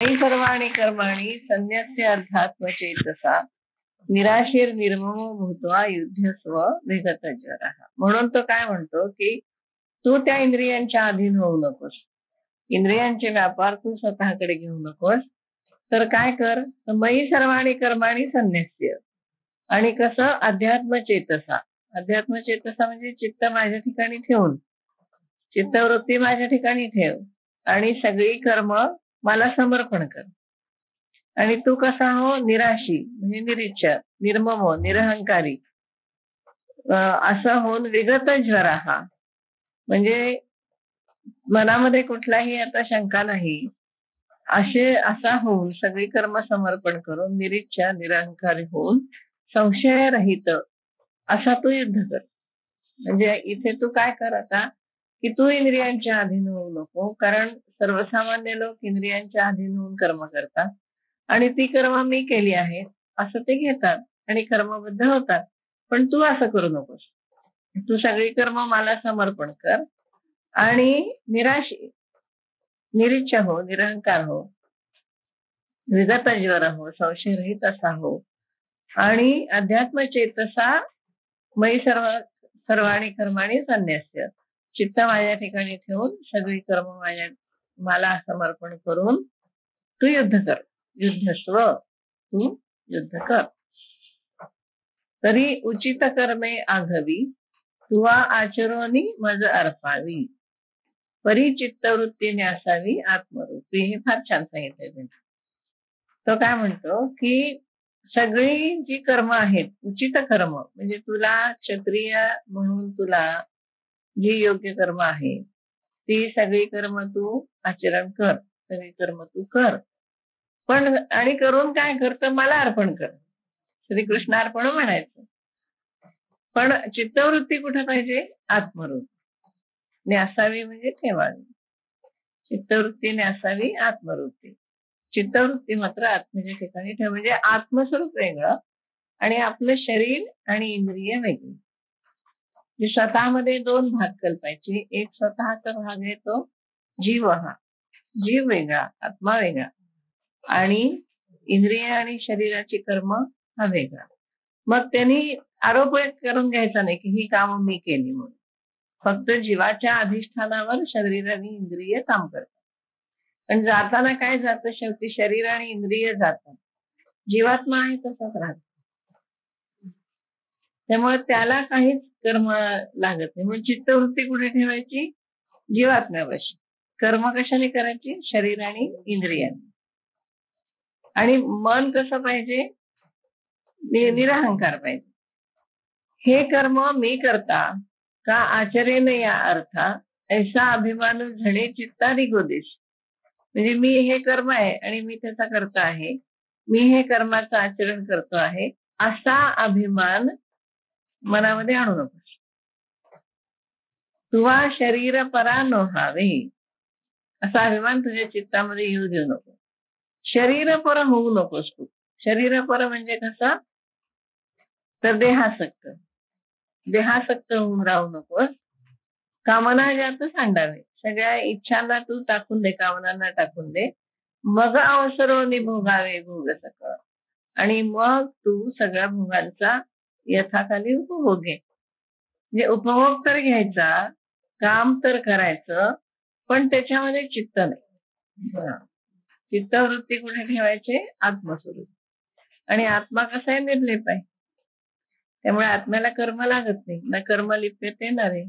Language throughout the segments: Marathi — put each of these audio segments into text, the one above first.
मयि सर्वाणि कर्माणि संन्यस्य अध्यात्मचेतसा निराशीर निर्ममो भूत्वा युध्यस्व विगतज्वरः. म्हणून तो काय म्हणतो की तू त्या इंद्रियांच्या अधीन होऊ नकोस. इंद्रियांचे व्यापार तू स्वतःकडे घेऊ नकोस. तर काय कर, मयि सर्वाणि कर्माणि संन्यस्य. आणि कसं, अध्यात्मचेतसा. अध्यात्मचेतसा म्हणजे चित्त माझ्या ठिकाणी ठेवून, चित्तवृत्ती माझ्या ठिकाणी ठेव आणि सगळी कर्म मला समर्पण कर. आणि तू कसा हो, निराशी म्हणजे निरीच्छा, निर्ममो निरहंकारी असं होऊन विगत ज्वरा, म्हणजे मनामध्ये कुठलाही आता शंका नाही असा होऊन सगळी कर्म समर्पण करून निरीच्छा निरहंकारी होऊन संशयरहित असा तू युद्ध कर. म्हणजे इथे तू काय कर आता, की तू इंद्रियांच्या अधीन होऊ नको. कारण सर्वसामान्य लोक इंद्रियांच्या अधीन होऊन कर्म करतात आणि ती कर्म मी केली आहेत असं ते घेतात आणि कर्मबद्ध होतात. पण तू असं करू नकोस. तू सगळी कर्म मला समर्पण कर आणि निराशी निरीच्छा हो, निरहंकार हो, विगत ज्वर हो, संशयरहित असा हो आणि अध्यात्म चेतसा मयि सर्वाणि कर्माणि संन्यस्य. चित्त माझ्या ठिकाणी ठेवून सगळी कर्म मला समर्पण करून तू युद्ध कर. युद्धस्व, तू युद्ध कर. तरी उचित कर्मे आघवी तुवा आचरोनी मज अर्पावी. परी चित्तवृत्तीने असावी आत्मरूपी. हे फार छान सांगितलंय. तो काय म्हणतो की सगळी जी कर्म आहेत, उचित कर्म म्हणजे तुला क्षत्रिय म्हणून तुला जी योग्य कर्म आहे ती सगळी कर्म तू आचरण कर, सगळी कर्म तू कर. पण आणि करून काय करतं, मला अर्पण कर. श्रीकृष्ण अर्पण म्हणायचं. पण चित्तवृत्ती कुठे पाहिजे, आत्मरूप न्यासावी म्हणजे ठेवावी. चित्तवृत्तीने असावी आत्मवृत्ती. चित्तवृत्ती मात्र आत्म्याच्या ठिकाणी ठेव. म्हणजे आत्मस्वरूप वेगळं आणि आपलं शरीर आणि इंद्रिय वेगळी. जे स्वतःमध्ये दोन भाग कल्पायचे. एक स्वतःचा भाग आहे तो जीव, हा जीव वेगळा, आत्मा वेगळा आणि इंद्रिय आणि शरीराची कर्म हा वेगळा. मग त्यांनी आरोप करून घ्यायचा नाही की ही कामं मी केली म्हणून. फक्त जीवाच्या अधिष्ठानावर शरीर आणि इंद्रिय काम करतात. पण जाताना काय जातं, शेवटी शरीर आणि इंद्रिय जातात, जीवात्मा आहे तसाच राहतो. त्यामुळे त्याला काहीच कर्म लागत नाही. म्हणून चित्तवृत्ती कुठे ठेवायची, जीवात्म्यापाशी. कर्म कशाने करायची, शरीर आणि इंद्रियाने. आणि मन कसं पाहिजे, निरहंकार पाहिजे. हे कर्म मी करता का आचरेन या अर्था ऐसा अभिमान झणे चित्तारी गोदेश. म्हणजे मी हे कर्म आहे आणि मी त्याचा करता आहे, मी हे कर्माचं आचरण करतो आहे असा अभिमान मनामध्ये आणू नकोस. तुवा शरीर परा न व्हावे असा अभिमान तुझ्या चित्तामध्ये येऊ देऊ नको. शरीरपर होऊ नकोस तू. शरीरपर म्हणजे कसा, तर देहासक्त. देहासक्त होऊन राहू नकोस. कामना ज्यात सांडावे. सगळ्या इच्छांना तू टाकून दे, कामनांना टाकून दे. मग अवसरोनी भोगावे भोग सकळ. आणि मग तू सगळ्या भोगांचा यथाखाली उपभोग घे. म्हणजे उपभोग तर घ्यायचा, काम तर करायचं, पण त्याच्यामध्ये चित्त नाही. चित्तवृत्ती कुठे ठेवायचे, आत्मस्वरूप. आणि आत्मा कसा आहे, निर्लेप आहे. त्यामुळे आत्म्याला कर्म लागत नाही. ना कर्म लिप्यते नरे.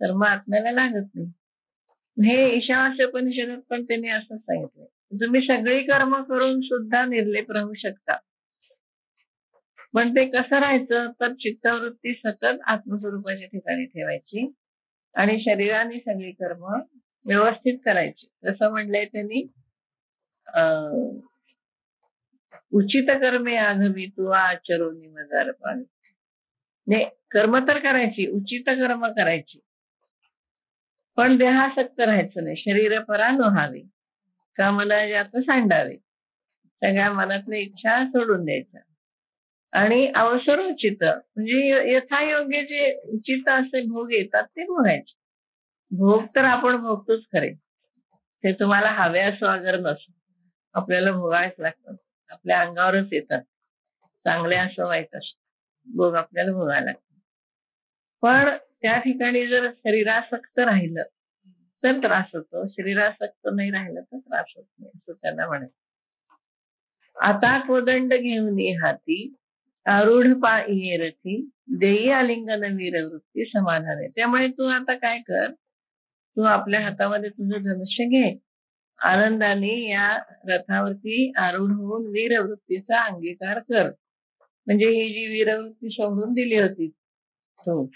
कर्म आत्म्याला लागत नाही. हे ईशावास्योपनिषदात पण त्यांनी असं सांगितलंय. तुम्ही सगळी कर्म करून सुद्धा निर्लेप राहू शकता. पण ते कसं राहायचं, तर चित्तवृत्ती सतत आत्मस्वरूपाच्या ठिकाणी ठेवायची आणि शरीराने सगळी कर्म व्यवस्थित करायची. जसं म्हणलंय त्यांनी, उचित कर्मे आघवी तू आचरोनी मज अर्पावी. म्हणजे कर्म तर करायची, उचित कर्म करायची, पण देहासक्त राहायचं नाही. शरीर परा नव्हावे, कामना ज्यात सांडावे. सगळ्या मनातल्या इच्छा सोडून द्यायच्या आणि अवसरोचित म्हणजे यथायोग्य जे उचित असे भोग येतात ते भोगायचे. भोग तर आपण भोगतोच खरे, ते तुम्हाला हवे असो अगर नसो. आपल्याला भोगावेच लागतात. आपल्या अंगावरच येतात. चांगले असो वाईट असो भोग आपल्याला भोगायला लागतात. पण त्या ठिकाणी जर शरीरासक्त राहिलं तर त्रास होतो, शरीरासक्त नाही राहिलं तर त्रास होत नाही असं त्यांना म्हणायचं. आता कोदंड घेऊन हाती आरूढ पायी रथी देई आलिंगन वीरवृत्ती समाधान. त्यामुळे तू आता काय कर, तू आपल्या हातामध्ये तुझं धनुष्य घे, आनंदाने या रथावरती आरूढ होऊन वीरवृत्तीचा अंगीकार कर. म्हणजे ही जी वीरवृत्ती सोडून दिली होती तू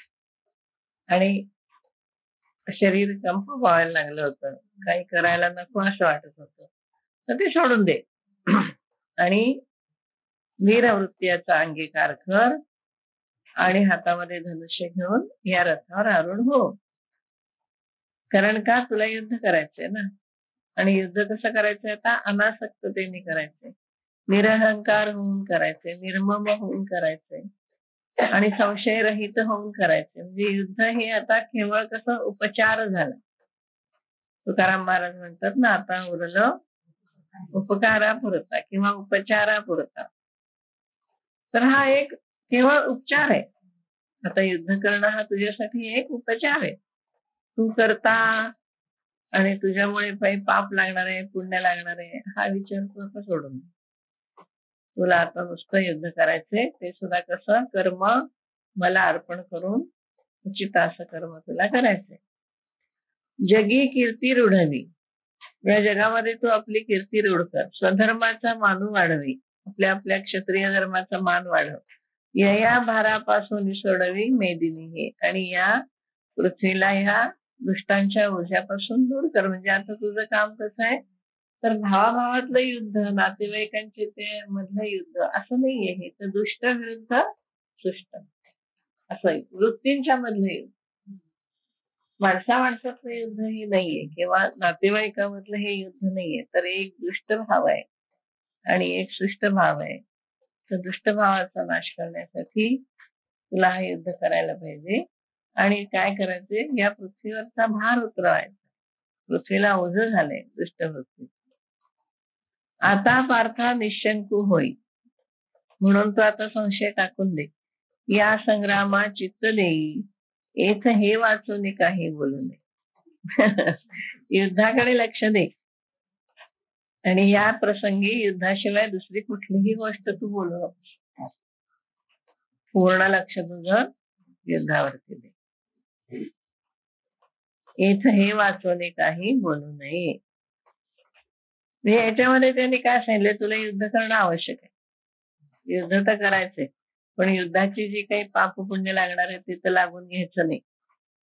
आणि शरीर कंप व्हायला लागलं होतं, काही करायला नको असं वाटत होतं, तर ते सोडून दे आणि वीरवृत्ती याचा अंगीकार कर आणि हातामध्ये धनुष्य घेऊन या रथावर आरूढ हो. कारण का तुला युद्ध करायचंय ना, आणि युद्ध कसं करायचंय आता, अनासक्ततेने करायचंय, निरहंकार होऊन करायचंय, निर्मम होऊन करायचंय आणि संशयरहित होऊन करायचंय. म्हणजे युद्ध हे आता केवळ कसं उपचार झाला. तुकाराम महाराज म्हणतात ना, आता उरलं उपकारापुरता किंवा उपचारापुरता. तर हा एक केवळ उपचार आहे. आता युद्ध करणं हा तुझ्यासाठी एक उपचार आहे. तू करता आणि तुझ्यामुळे काही पाप लागणार आहे, पुण्य लागणार आहे, हा विचार तू आता सोडून दे. तुला आता नुसतं युद्ध करायचंय, ते सुद्धा कसं कर्म मला अर्पण करून उचित असं कर्म तुला करायचंय. जगी कीर्ती रूढवी, या जगामध्ये तू आपली कीर्ती रूढ कर. स्वधर्माचा मानू वाढवी, आपल्या आपल्या क्षत्रिय धर्माचा मान वाढव. या भारापासून सोडवी मेदिनी हे, आणि या पृथ्वीला ह्या दुष्टांच्या ओझ्यापासून दूर कर. म्हणजे आता तुझं काम कसं आहे, तर भावाभावातलं युद्ध, नातेवाईकांचे ते मधलं युद्ध असं नाहीये. हे तर दुष्ट विरुद्ध सुष्ट असं वृत्तींच्या मधलं युद्ध, माणसा माणसातलं युद्ध हे नाहीये किंवा नातेवाईकामधलं हे युद्ध नाहीये. तर एक दुष्ट भाव आहे आणि एक सुष्ट भाव आहे. तर दुष्ट भावाचा नाश करण्यासाठी तुला हे युद्ध करायला पाहिजे. आणि काय करायचे, या पृथ्वीवरचा भार उतरवायचा. पृथ्वीला ओझं झालंय दुष्ट वृत्ती. आता पार्था निशंकू होई, म्हणून तो आता संशय टाकून दे. या संग्रामा चित्त देई, येथ हे वाचून काही बोलू नये. युद्धाकडे लक्ष दे आणि या प्रसंगी युद्धाशिवाय दुसरी कुठलीही गोष्ट तू बोलू नकोस. पूर्ण लक्ष तुझं युद्धावरती दे. येथ हे वाचवणे काही बोलू नये. याच्यामध्ये त्यांनी काय सांगितलं, तुला युद्ध करणं आवश्यक आहे, युद्ध तर करायचंय, पण युद्धाची जी काही पाप पुण्य लागणार आहे ते तर लागून घ्यायचं नाही.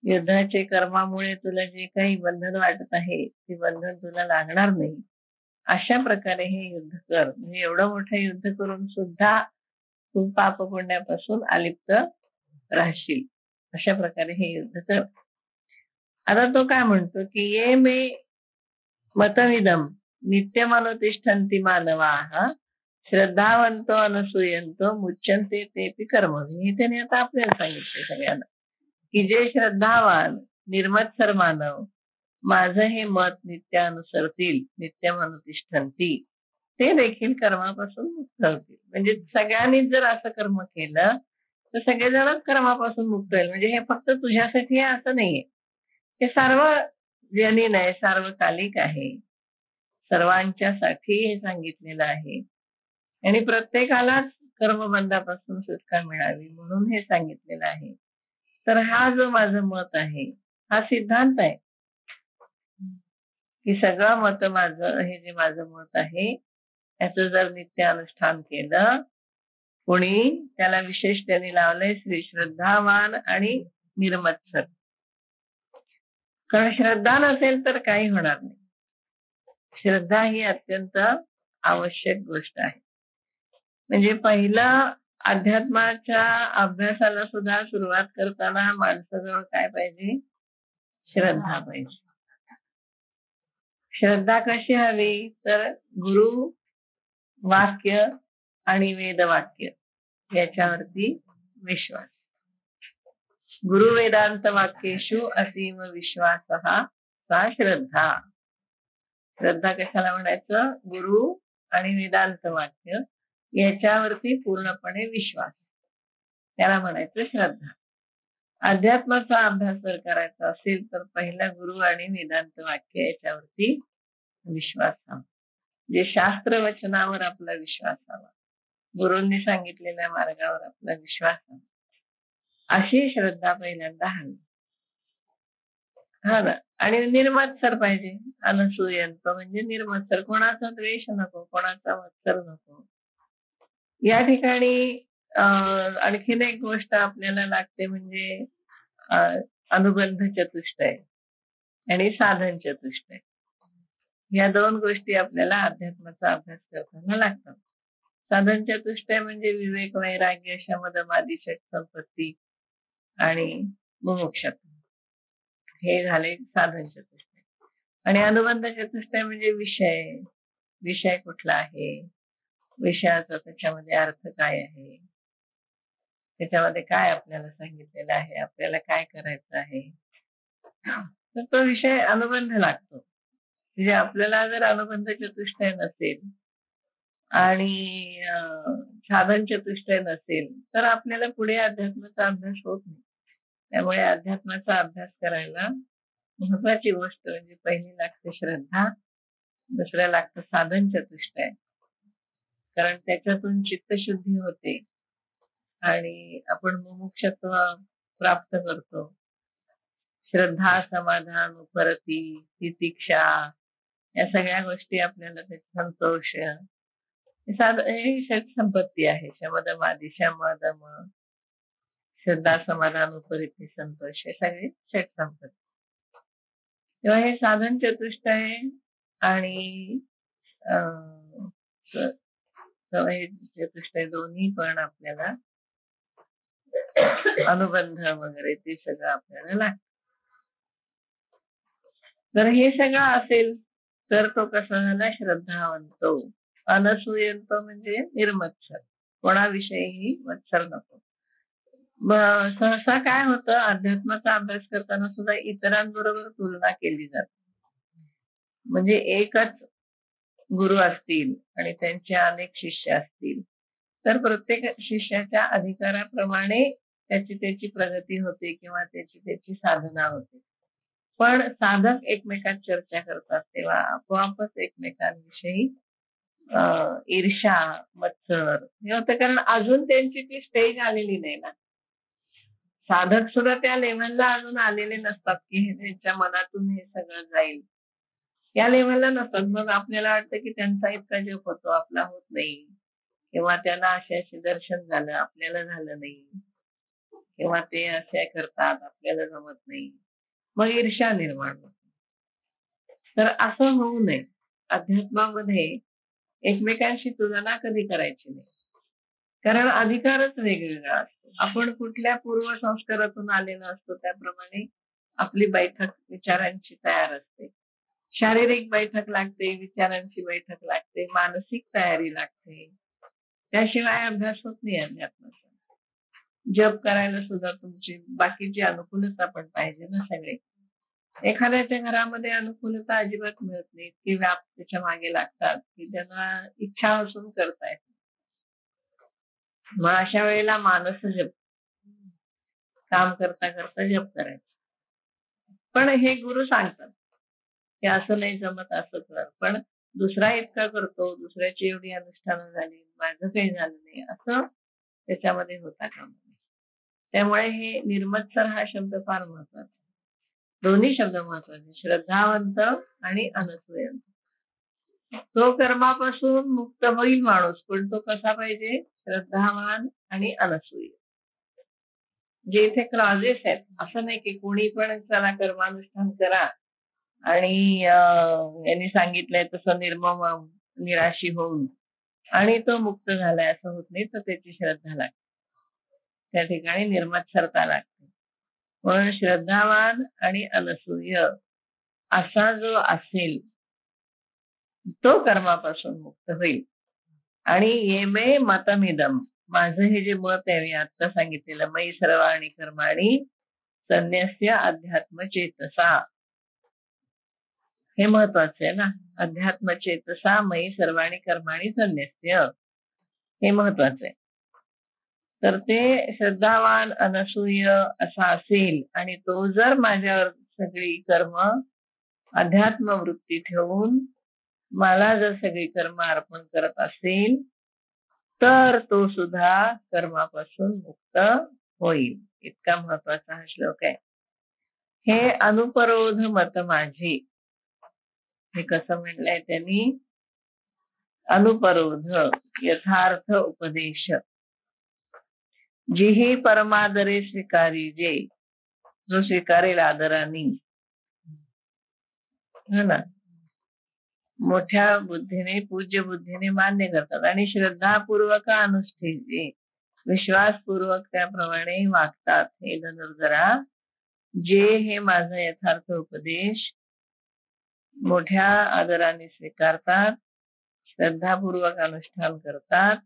युद्धाचे कर्मामुळे तुला जे काही बंधन वाटत आहे ते बंधन तुला लागणार नाही. अशा प्रकारे हे युद्ध कर. म्हणजे एवढं मोठं युद्ध करून सुद्धा तू पाप पुण्यापासून अलिप्त राहशील, अशा प्रकारे हे युद्ध कर. आता तो काय म्हणतो की ये मे मतविदम नित्यमनुतिष्ठन्ति मानवाः श्रद्धावंतो अनसूयंतो मुच्यन्ते तेपि कर्मभिः. हे त्याने आता आपल्याला सांगितलं सगळ्यांना की जे श्रद्धावान निर्मत्सर मानव माझं हे मत नित्य अनुसरतील, नित्यमनुतिष्ठन्ति, ते देखील कर्मापासून मुक्त होतील. म्हणजे सगळ्यांनीच जर असं कर्म केलं तर सगळेजणच कर्मापासून मुक्त होईल. म्हणजे हे फक्त तुझ्यासाठी आहे असं नाहीये, हे सार्वजनीन आहे, सार्वकालिक आहे, सर्वांच्यासाठी हे सांगितलेलं आहे आणि प्रत्येकालाच कर्मबंधापासून सुटका मिळावी म्हणून हे सांगितलेलं आहे. तर हा जो माझं मत आहे हा सिद्धांत आहे की सगळं मत माझं, हे जे माझं मत आहे याचं जर नित्य अनुष्ठान केलं कोणी, त्याला विशेष त्यांनी लावलंय श्री श्रद्धावान आणि निर्मत्सर. कारण श्रद्धा नसेल तर काही होणार नाही. श्रद्धा ही अत्यंत आवश्यक गोष्ट आहे. म्हणजे पहिलं अध्यात्माच्या अभ्यासाला सुद्धा सुरुवात करताना माणसाजवळ काय पाहिजे, श्रद्धा पाहिजे. श्रद्धा कशी हवी, तर गुरु वाक्य आणि वेदवाक्य याच्यावरती विश्वास. गुरु वेदांत वाक्येषु असीम विश्वासः सा श्रद्धा. श्रद्धा कशाला म्हणायचं? गुरु आणि वेदांत वाक्य याच्यावरती पूर्णपणे विश्वास, त्याला म्हणायचं श्रद्धा. अध्यात्माचा अभ्यास जर करायचा असेल तर पहिला गुरु आणि वेदांत वाक्य याच्यावरती विश्वास हवा. जे शास्त्र वचनावर आपला विश्वास हवा, गुरूंनी सांगितलेल्या मार्गावर आपला विश्वास हवा, अशी श्रद्धा पहिल्यांदा हवी. हा ना. आणि निर्मत्सर पाहिजे. अनसूयंत म्हणजे निर्मत्सर, कोणाचा द्वेष नको, कोणाचा मत्सर नको. या ठिकाणी आणखीन एक गोष्ट आपल्याला लागते म्हणजे अनुबंध चतुष्टय आणि साधन चतुष्टय. या दोन गोष्टी आपल्याला अध्यात्माचा अभ्यास करताना लागतात. साधन चतुष्टय म्हणजे विवेक, वैराग्य, शमदमादी, षट संपत्ती आणि मुमुक्षत्व, हे झाले साधन चतुष्टय. आणि अनुबंध चतुष्टय म्हणजे विषय कुठला आहे, विषयाचा त्याच्यामध्ये अर्थ काय आहे, त्याच्यामध्ये काय आपल्याला सांगितलेलं आहे, आपल्याला काय करायचं आहे, तर तो विषय अनुबंध लागतो. म्हणजे आपल्याला जर अनुबंध चतुष्टय नसेल आणि साधन चतुष्टय नसेल तर आपल्याला पुढे अध्यात्माचा अभ्यास होत नाही. त्यामुळे अध्यात्माचा अभ्यास करायला महत्वाची गोष्ट म्हणजे पहिली लागते श्रद्धा, दुसऱ्या लागतं साधन चतुष्टय, कारण त्याच्यातून चित्तशुद्धी होते आणि आपण मुमुक्षत्व प्राप्त करतो. श्रद्धा, समाधान, उपरती, तितिक्षा, या सगळ्या गोष्टी आपल्याला, संतोष, ही षट संपत्ती आहे. शमदमादी, शमदम, श्रद्धा, समाधान, उपरती, संतोष, हे सगळे षट संपत्ती. तेव्हा हे साधन चतुष्टय आणि चतुष्टय दोन्ही पण आपल्याला अनुबंध वगैरे ते सगळं आपल्याला लागतं. तर हे सगळं असेल तर तो कसा झाला? श्रद्धावंत. अनसूयंत म्हणजे निर्मत्सर, कोणाविषयीही मत्सर नको. सहसा काय होतं, अध्यात्माचा अभ्यास करताना सुद्धा इतरांबरोबर तुलना केली जाते. म्हणजे एकच गुरु असतील आणि त्यांचे अनेक शिष्य असतील तर प्रत्येक शिष्याच्या अधिकाराप्रमाणे त्याची प्रगती होते किंवा त्याची साधना होते. पण साधक एकमेकात चर्चा करतात तेव्हा आपोआपच एकमेकांविषयी ईर्ष्या, मत्सर हे होतं, कारण अजून त्यांची ती स्टेज आलेली नाही ना. साधक सुद्धा त्या लेव्हलला अजून आलेले नसतात की त्यांच्या मनातून हे सगळं जाईल, या लेव्हलला नसतात. मग आपल्याला वाटतं की त्यांचा इतका जप होतो, आपला होत नाही, किंवा त्यांना असे दर्शन झालं, आपल्याला झालं नाही, किंवा ते असे करतात, आपल्याला जमत नाही, मग ईर्ष्या निर्माण होते. तर असं होऊ नये. अध्यात्मामध्ये एकमेकांशी तुलना कधी करायची नाही, कारण अधिकारच वेगवेगळा असतो. आपण कुठल्या पूर्वसंस्कारातून आलेलो असतो त्याप्रमाणे आपली बैठक विचारांची तयार असते. शारीरिक बैठक लागते, विचारांची बैठक लागते, मानसिक तयारी लागते. त्याशिवाय अभ्यास होत नाही अध्यात्माचा. जप करायला सुद्धा तुमची बाकीची अनुकूलता पण पाहिजे ना. सगळे एखाद्याच्या घरामध्ये अनुकूलता अजिबात मिळत नाही, की व्याप त्याच्या मागे लागतात, की त्यांना इच्छा असून करतायत. मग अशा वेळेला मानस जप, काम करता करता जप करायचं. पण हे गुरु सांगतात की असं नाही जमत, असं कर. पण दुसरा इतका करतो, दुसऱ्याची एवढी अनुष्ठानं झाली, माझं काही झालं नाही, असं त्याच्यामध्ये होता कामा नये. त्यामुळे हे निर्मत्सर हा शब्द फार महत्वाचा. दोन्ही शब्द महत्वाचे, श्रद्धावंत आणि अनसूयंत. तो कर्मापासून मुक्त होईल माणूस, पण तो कसा पाहिजे? श्रद्धावान आणि अनसूय. जे इथे क्लॉजेस आहेत, असं नाही की कोणी पण चला कर्मानुष्ठान करा आणि यांनी सांगितलंय तसं निर्मम निराशी होऊन आणि तो मुक्त झालाय असं होत नाही. तर त्याची श्रद्धा लागते, त्या ठिकाणी निर्मत्सरता लागते. पण श्रद्धावान आणि अनसूय असा जो असेल तो कर्मापासून मुक्त होईल. आणि ये मे मतमिदम, माझं हे जे मत आहे मी आता सांगितलेलं, मयी सर्वाणि कर्माणि संन्यस्य अध्यात्म चेतसा, हे महत्वाचं आहे ना. अध्यात्म चेतसा मयी सर्वाणी कर्माणी संन्यस्य, हे महत्वाचं आहे. तर ते श्रद्धावान अनसूय असा असेल आणि तो जर माझ्यावर सगळी कर्म अध्यात्म वृत्ती ठेवून मला जर सगळी कर्म अर्पण करत असेल तर तो सुद्धा कर्मापासून मुक्त होईल. इतका महत्वाचा हा श्लोक आहे. हे अनुपरोध मत माझे, हे कसं म्हणलंय त्यांनी, अनुपरोध यथार्थ उपदेश, जीही परमादरे स्वीकारी जे, जो स्वीकारेल आदराने, हो ना, मोठ्या बुद्धीने पूज्य बुद्धीने मान्य करतात आणि श्रद्धापूर्वक अनुष्ठिते, विश्वासपूर्वक त्याप्रमाणे वागतात. हे धनुर्धरा, जे हे माझा यथार्थ उपदेश मोठ्या आदराने स्वीकारतात, श्रद्धापूर्वक अनुष्ठान करतात,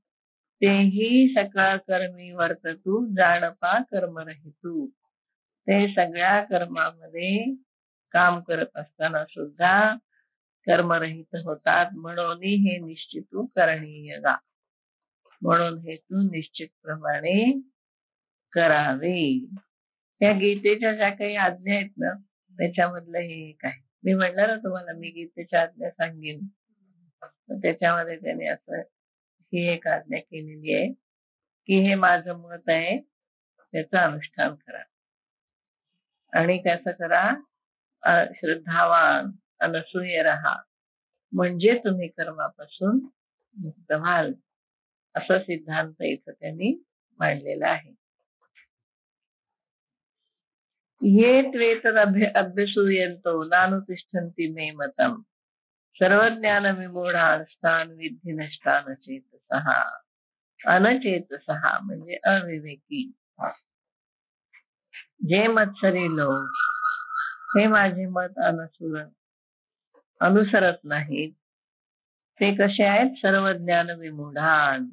तेही सकळ कर्मी वर्ततू जाणपा कर्मरहितू, ते सगळ्या कर्मामध्ये काम करत असताना सुद्धा कर्मरहित होतात. म्हणून हे निश्चितू करणीय गा, म्हणून हे तू निश्चित प्रमाणे करावे. त्या गीतेच्या ज्या काही आज्ञा आहेत ना, त्याच्यामधलं हे एक आहे. मी म्हणलं ना तुम्हाला, मी गीतेच्या आज्ञा सांगेन, त्याच्यामध्ये त्याने असं ही एक आज्ञा केलेली आहे की हे माझं मत आहे, त्याचं अनुष्ठान करा. आणि कसं करा, श्रद्धावान अनसूय राहा, म्हणजे तुम्ही कर्मापासून मुक्त व्हाल, असा सिद्धांत इथं त्यांनी मांडलेला आहे. ये त्वेतद अभ्यसूयन्तो नानुतिष्ठन्ति मे मतम, सर्वज्ञान विमूढान् स्थान विद्धि नष्टान चेतसः. अनचेतसः म्हणजे अविवेकी, जे मत्सरी लोक हे माझे मत अनुसरत नाहीत, ते कसे आहेत, सर्व ज्ञान विमूढान,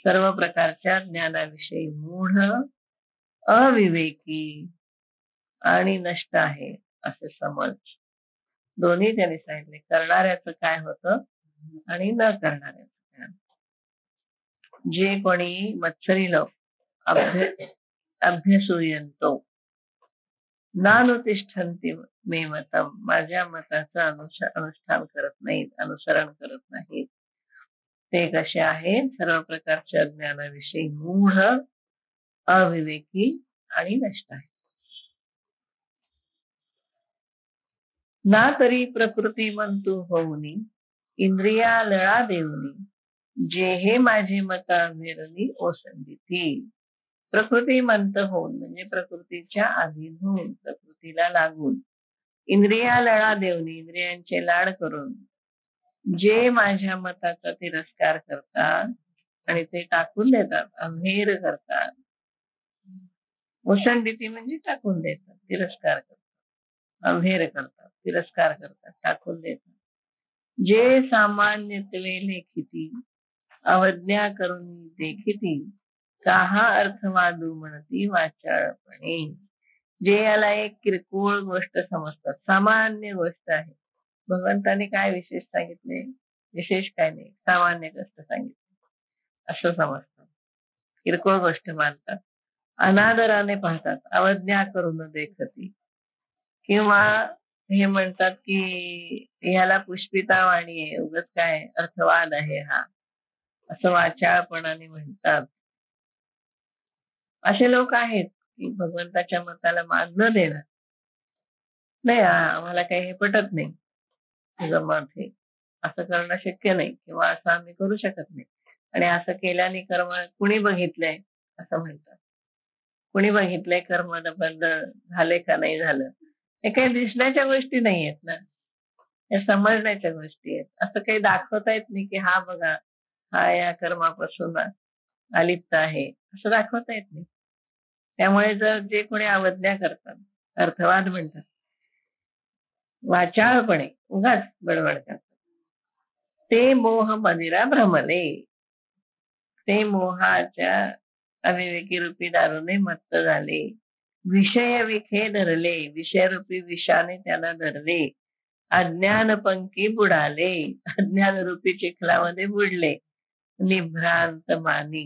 सर्व प्रकारच्या ज्ञानाविषयी मूढ, अविवेकी आणि नष्ट आहे असे समज. दोन्ही त्यांनी सांगितले, करणाऱ्याचं काय होतं आणि न करणाऱ्याचं काय. जे कोणी मत्सरी लोक अभ्यसूयन्तो नानुतिष्ठन्ति मे मतम, माझ्या मताचं अनुष्ठान करत नाहीत, अनुसरण करत नाहीत, ते कसे आहेत, सर्व प्रकारच्या ज्ञानाविषयी मूढ, अविवेकी आणि नष्ट आहे. ना तरी प्रकृती म्हणतू होऊनी इंद्रिया लळा देऊनी, जे हे माझे मता मेरनी ओसंडिती. प्रकृती मंत होऊन म्हणजे प्रकृतीच्या अधीन होऊन, प्रकृतीला लागून, इंद्रिया लळा देऊनी इंद्रियांचे लाड करून, जे माझ्या मताचा तिरस्कार करतात आणि ते टाकून देतात, अमेर करतात. ओसंडिती म्हणजे टाकून देतात, तिरस्कार करतात, अमेर करतात, तिरस्कार करतात, टाकून देतात. जे सामान्यत्वे लेखिती अवज्ञा करून देखिती, काहा अर्थवादू म्हणती वाचाळपणे. जे याला एक किरकोळ गोष्ट समजतात, सामान्य गोष्ट आहे, भगवंताने काय विशेष सांगितले, विशेष काय नाही, सामान्य गोष्ट सांगितली असं समजतात, किरकोळ गोष्ट मानतात, अनादराने पाहतात, अवज्ञा करून देखती, किंवा हे म्हणतात की ह्याला पुष्पिता वाणी आहे, उगाच काय अर्थवाद आहे हा, असं वाचाळपणाने म्हणतात. असे लोक आहेत की भगवंताच्या मताला मान न देणार, नाही आम्हाला काही हे पटत नाही, तुझं मत हे असं करणं शक्य नाही, किंवा असं आम्ही करू शकत नाही, आणि असं केल्याने कर्म कुणी बघितलंय असं म्हणतात. कुणी बघितलंय कर्म बंद झाले का नाही झालं, हे काही दिसण्याच्या गोष्टी नाही आहेत ना, या समजण्याच्या गोष्टी आहेत. असं काही दाखवता येत नाही की हा बघा हा या कर्मापासून अलिप्त आहे, असं दाखवता येत नाही. त्यामुळे जर जे कोणी अवज्ञा करतात, अर्थवाद म्हणतात, वाचाळपणे उगाच बडबड करतात, ते मोह मदिरा भ्रमले, ते मोहाच्या अविवेकी रूपी दारूने मत्त झाले. विषय विखे धरले, विषयरूपी विषाने त्याला धरले, अज्ञान पंकी बुडाले, अज्ञान रूपी चिखलामध्ये बुडले. निभ्रांत मानी,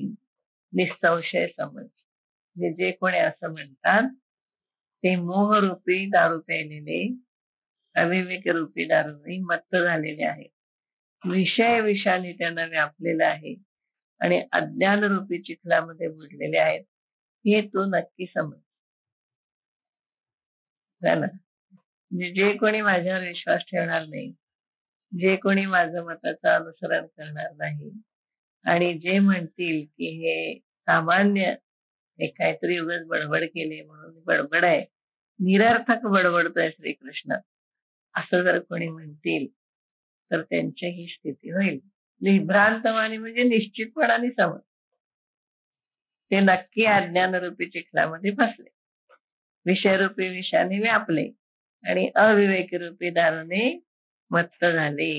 निसंशय समज. जे कोणी असं म्हणतात ते मोहरूपी दारू प्यायलेले, अविवेक रूपी दारूने मत्त झालेले आहेत. विषय विषाने त्यांना व्यापलेला आहे आणि अज्ञान रूपी चिखलामध्ये बुडलेले आहेत. हे तू नक्की समज. झालं. जे कोणी माझ्यावर विश्वास ठेवणार नाही, जे कोणी माझं मताचं अनुसरण करणार नाही आणि जे म्हणतील की हे सामान्य हे काहीतरी उगाच बडबड केली म्हणून बडबड आहे, निरर्थक बडबडतोय श्रीकृष्ण, असं जर कोणी म्हणतील तर त्यांची ही स्थिती होईल. विभ्रांतवाणी म्हणजे निश्चितपणाने समज ते नक्की अज्ञानरूपी चिखलामध्ये फसले, विषयरूपी विषाने व्यापले आणि अविवेकरूपी दारूने मत्त झाले.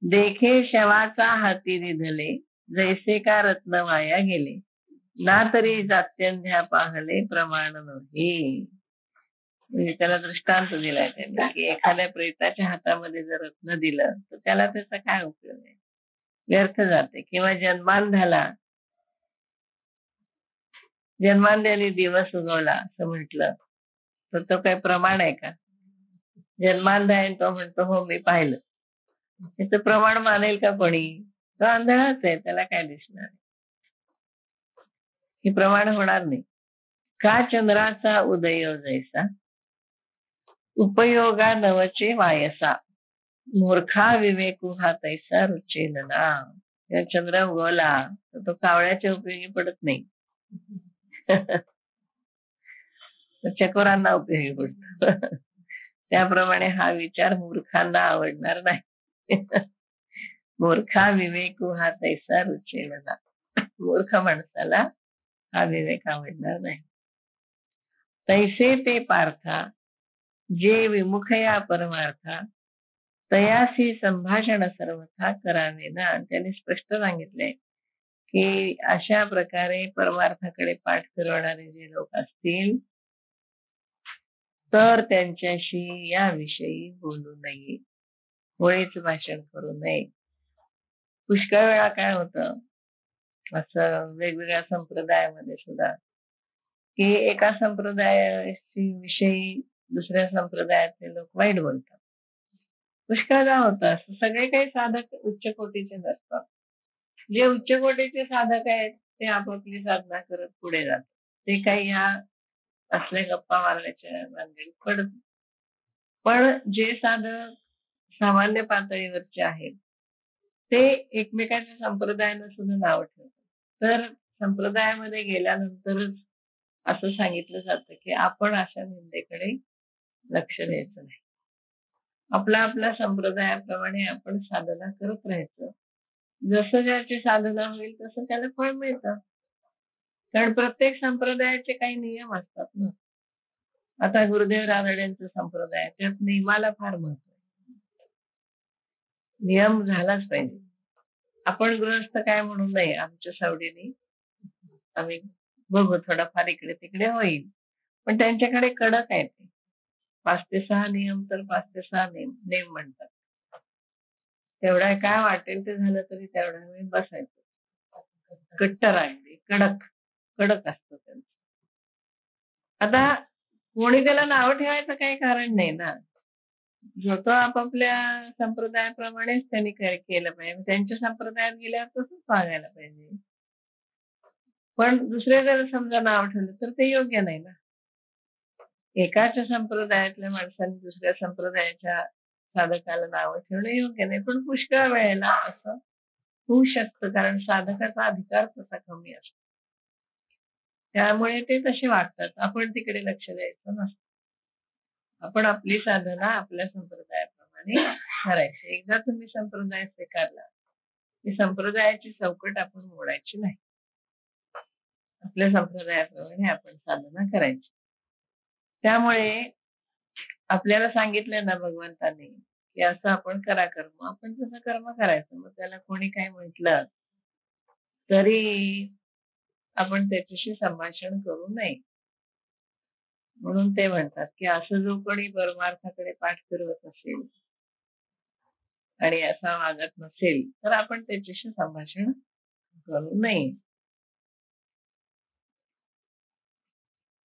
देखे शवाचा हाती निधले, जैसे का रत्न वाया गेले, ना तरी जात्यंध्या पाहले प्रमाण नव्हे. म्हणजे त्याला दृष्टांत दिलाय त्यांनी की एखाद्या प्रेताच्या हातामध्ये जर रत्न दिलं तर त्याला त्याचा काय उपयोग आहे, व्यर्थ जाते. किंवा जन्मांध्याने दिवस उगवला असं म्हटलं तर तो काही प्रमाण आहे का? जन्मांध आहे तो म्हणतो हो मी पाहिलं, त्याचं प्रमाण मानेल का कोणी? तो आंधळाच आहे, त्याला काय दिसणार? हे प्रमाण होणार नाही. का चंद्राचा उदय जैसा, उपयोगा नवचे वायसा, मूर्खा विवेकू हा तैसा रुचेल ना. चंद्र उगवला तर तो कावळ्याच्या उपयोगी पडत नाही, चकोरांना उपयोगी पडतो. त्याप्रमाणे हा विचार मूर्खांना आवडणार नाही. मूर्खा विवेकू हा तैसा रुचेल ना. मूर्ख माणसाला हा विवेक आवडणार नाही. तैसे ते पार्था, जे विमुखया परमार्था, तयासी संभाषण सर्वथा करावे ना. त्याने स्पष्ट सांगितलंय की अशा प्रकारे परमार्थाकडे पाठ फिरवणारे जे लोक असतील तर त्यांच्याशी याविषयी बोलू नये, होळीच भाषण करू नये. पुष्कळ वेळा काय होतं असं वेगवेगळ्या संप्रदायामध्ये सुद्धा की एका संप्रदायाशी विषयी दुसऱ्या संप्रदायातले लोक वाईट बोलतात. पुष्कळदा होतं असं. सगळे काही साधक उच्च कोटीचे नसतात. जे उच्च कोटीचे साधक आहेत ते आपापली साधना करत पुढे जातात. ते काही ह्या असल्या गप्पा मारण्याच्या भानगडीत पडत नाही. पण जे साधक सामान्य पातळीवरचे आहेत ते एकमेकांच्या संप्रदायानं सुद्धा नाव ठेवतात. तर संप्रदायामध्ये गेल्यानंतरच असं सांगितलं जातं की आपण अशा निंदेकडे लक्ष द्यायचं नाही. आपल्या आपल्या संप्रदायाप्रमाणे आपण साधना करत राहायचं. जसं ज्याची साधना होईल तसं त्याला फळ मिळतं. कारण प्रत्येक संप्रदायाचे काही नियम असतात ना. आता गुरुदेव रानडेंचा संप्रदाय, त्यात नियमाला फार महत्व आहे. नियम झालाच पाहिजे. आपण गृहस्थ काय म्हणू नये, आमच्या सावडीने आम्ही बघू, थोडाफार इकडे तिकडे होईल, पण त्यांच्याकडे कडक आहे ते. 5 ते 6 नियम तर 5 ते 6 नेम म्हणतात. तेवढा काय वाटेल ते झालं तरी तेवढा वेळ बसायचं. कट्टर आहे, कडक असतं त्यांचं. आता कोणी त्याला नाव ठेवायचं काही कारण नाही ना. जो तो आपापल्या संप्रदायाप्रमाणेच त्यांनी केलं पाहिजे. त्यांच्या संप्रदायात गेल्यावर तसंच वागायला पाहिजे. पण दुसरे जर समजा नाव ठेवलं तर ते योग्य नाही ना. एकाच संप्रदायातल्या माणसांनी दुसऱ्या संप्रदायाच्या साधकाला नावं ठेवणं योग्य नाही. पण पुष्कळ वेळेला असं होऊ शकतं, कारण साधकाचा अधिकार तसा कमी असतो. त्यामुळे ते तसे वागतात. आपण तिकडे लक्ष द्यायचं नसतं. आपण आपली साधना आपल्या संप्रदायाप्रमाणे करायची. एकदा तुम्ही संप्रदाय स्वीकारला की संप्रदायाची चौकट आपण मोडायची नाही. आपल्या संप्रदायाप्रमाणे आपण साधना करायची. त्यामुळे आपल्याला सांगितलं ना भगवंताने की असं आपण करा कर्म, आपण तसं कर्म करायचं. मग त्याला कोणी काय म्हटलं तरी आपण त्याच्याशी संभाषण करू नये. म्हणून ते म्हणतात की असं जो कोणी परमार्थाकडे पाठ फिरवत असेल आणि असा वागत नसेल तर आपण त्याच्याशी संभाषण करू नये.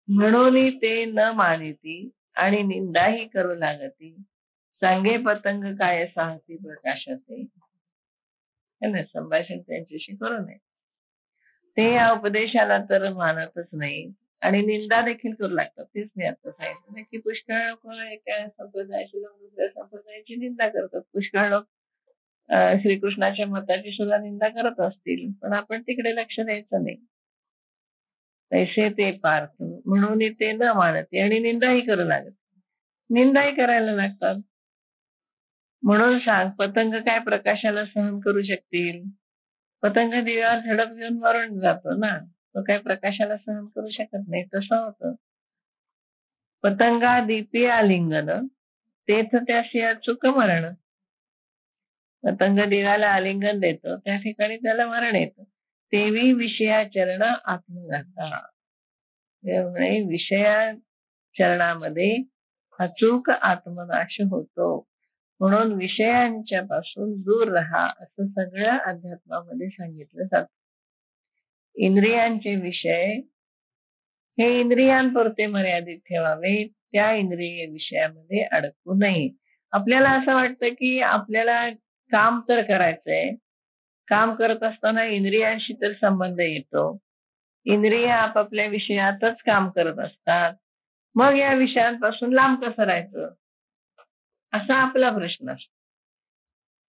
म्हणून ते न मानिती आणि निंदाही करू लागती, सांगे पतंग काय सांगती प्रकाशाचे. है ना, संभाषण त्यांच्याशी करू नये. ते या उपदेशाला तर मानतच नाही आणि निंदा देखील करू लागतात. तेच मी आता सांगितलं की पुष्कळ लोक एका संप्रदायाची लोक दुसऱ्या संप्रदायाची निंदा करतात. पुष्कळ लोक श्रीकृष्णाच्या मताची सुद्धा निंदा करत असतील, पण आपण तिकडे लक्ष द्यायचं नाही. तैसे ते पार्थ म्हणून ते न मानते आणि निंदाही करू लागत. निंदाही करायला लागतात. म्हणून सांग, पतंग काय प्रकाशाला सहन करू शकतील? पतंग दिव्यावर झडप घेऊन मरून जातो ना, तो काय प्रकाशाला सहन करू शकत नाही. तसं होतं. पतंगा दीपी आलिंगन तेथ त्याशी अचूक मरण. पतंग दिव्याला आलिंगन देतो त्या ठिकाणी त्याला मरण येतं. तेवी विषयाचरण आत्मघाता. त्यामुळे विषयाचरणामध्ये अचूक आत्मनाश होतो. म्हणून विषयांच्या पासून दूर राहा असं सगळं अध्यात्मामध्ये सांगितलं जातं. इंद्रियांचे विषय हे इंद्रियांपुरते मर्यादित ठेवावे, त्या इंद्रिय विषयामध्ये अडकू नये. आपल्याला असं वाटतं की आपल्याला काम तर करायचंय, काम करत असताना इंद्रियांशी तर संबंध येतो, इंद्रिय आपापल्या विषयातच काम करत असतात, मग या विषयांपासून लांब कसं राहायचं असा आपला प्रश्न असतो.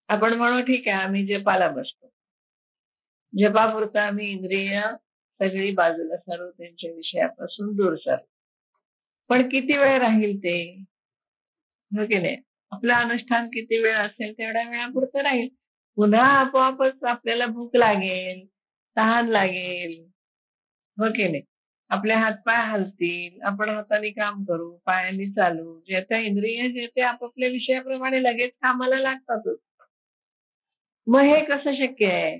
आपण म्हणू ठीक आहे, आम्ही जपाला बसतो, जपापुरता आम्ही इंद्रिय सगळी बाजूला सारू, त्यांच्या विषयापासून दूर सारू. पण किती वेळ राहील ते? हो की नाही? आपलं अनुष्ठान किती वेळ असेल तेवढ्या वेळापुरतं राहील. पुन्हा आपोआपच आपल्याला भूक लागेल, तहान लागेल, हो की नाही? आपले हातपाय हलतील, आपण हाताने काम करू, पायांनी चालू, जे त्या इंद्रिय जे ते आपापल्या विषयाप्रमाणे लगेच कामाला लागतातच. मग हे कसं शक्य आहे?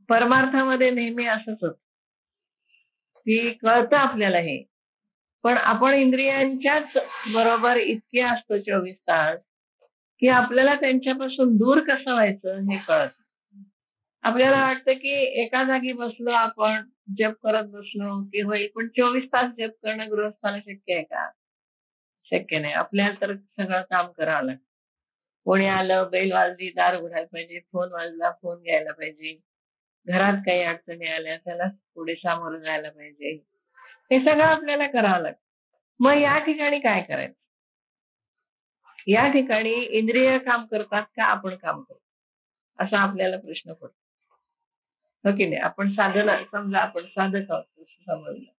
परमार्थामध्ये नेहमी असंच होतं की कळतं आपल्याला हे, पण आपण इंद्रियांच्याच बरोबर इतके असतो 24 तास की आपल्याला त्यांच्यापासून दूर कसं व्हायचं हे कळत. आपल्याला वाटतं की एका जागी बसलो आपण, जप करत बसलो की होईल, पण 24 तास जप करणं गृहस्थाला शक्य आहे का? शक्य नाही. आपल्याला तर सगळं काम करावं लागतं. कोणी आलं, बेल वाजली, दार उघडायला पाहिजे, फोन वाजला, फोन घ्यायला पाहिजे, घरात काही अडचणी आल्या त्याला पुढे सामोरं जायला पाहिजे, हे सगळं आपल्याला करावं लागतं. मग या ठिकाणी काय करायचं? या ठिकाणी इंद्रिय काम करतात का आपण काम करतो असा आपल्याला प्रश्न पडतो, हो की नाही? आपण साधना, समजा आपण साधक आहोत समजलं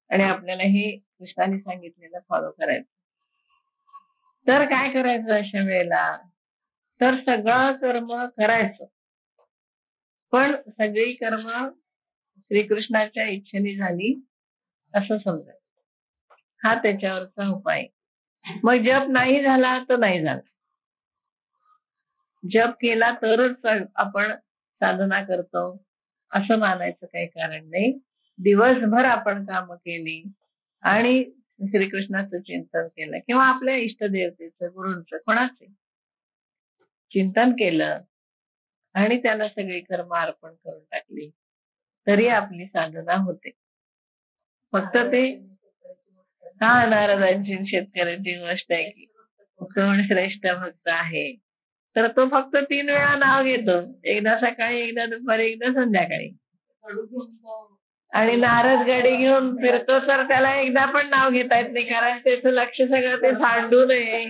आणि आपल्याला हे कृष्णाने सांगितलेलं फॉलो करायचं, तर काय करायचं अशा वेळेला? तर सगळं कर्म करायचं, पण सगळी कर्म श्रीकृष्णाच्या इच्छेने झाली असं समजायचं. हा त्याच्यावरचा उपाय. मग जप नाही झाला तर नाही झाला, जप केला तरच आपण साधना करतो असं मानायचं काही कारण नाही. दिवसभर आपण काम केली आणि श्रीकृष्णाचं चिंतन केलं किंवा आपल्या इष्टदेवतेचं, गुरूंचं, कोणाचे चिंतन केलं आणि त्याला सगळी कर्म अर्पण करून टाकली तरी आपली साधना होते. फक्त ते नारदांची शेतकऱ्याची गोष्ट आहे की कोण श्रेष्ठ भक्त आहे, तर तो फक्त 3 वेळा नाव घेतो, एकदा सकाळी, एकदा दुपारी, एकदा संध्याकाळी, आणि नारद गाडी घेऊन फिरतो तर त्याला एकदा पण नाव घेता येत नाही, कारण त्याचं लक्ष सगळं ते सांडू नये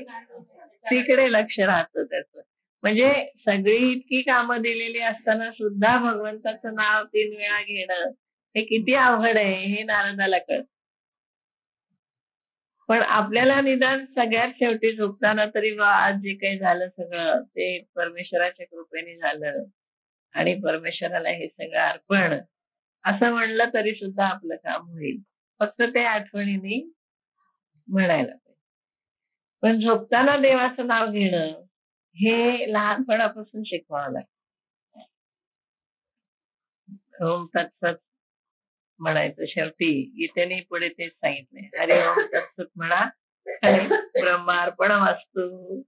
तिकडे लक्ष राहतं त्याचं. म्हणजे सगळी इतकी कामं दिलेली असताना सुद्धा भगवंताचं नाव 3 वेळा घेणं हे किती अवघड आहे हे नारदाला कळतं. पण आपल्याला निदान सगळ्यात शेवटी झोपताना तरी आज जे काही झालं सगळं ते परमेश्वराच्या कृपेने झालं आणि परमेश्वराला हे सगळं अर्पण असं म्हणलं तरी सुद्धा आपलं काम होईल. फक्त ते आठवणीने म्हणायला पाहिजे. पण झोपताना देवाचं नाव घेणं हे लहानपणापासून शिकवावं लागतं. ओम तत्सत. म्हणायचं. शेवटी गीतेने पुढे तेच सांगितलंय, हरी ओम तत्सत म्हणा आणि ब्रह्मार्पणमस्तु.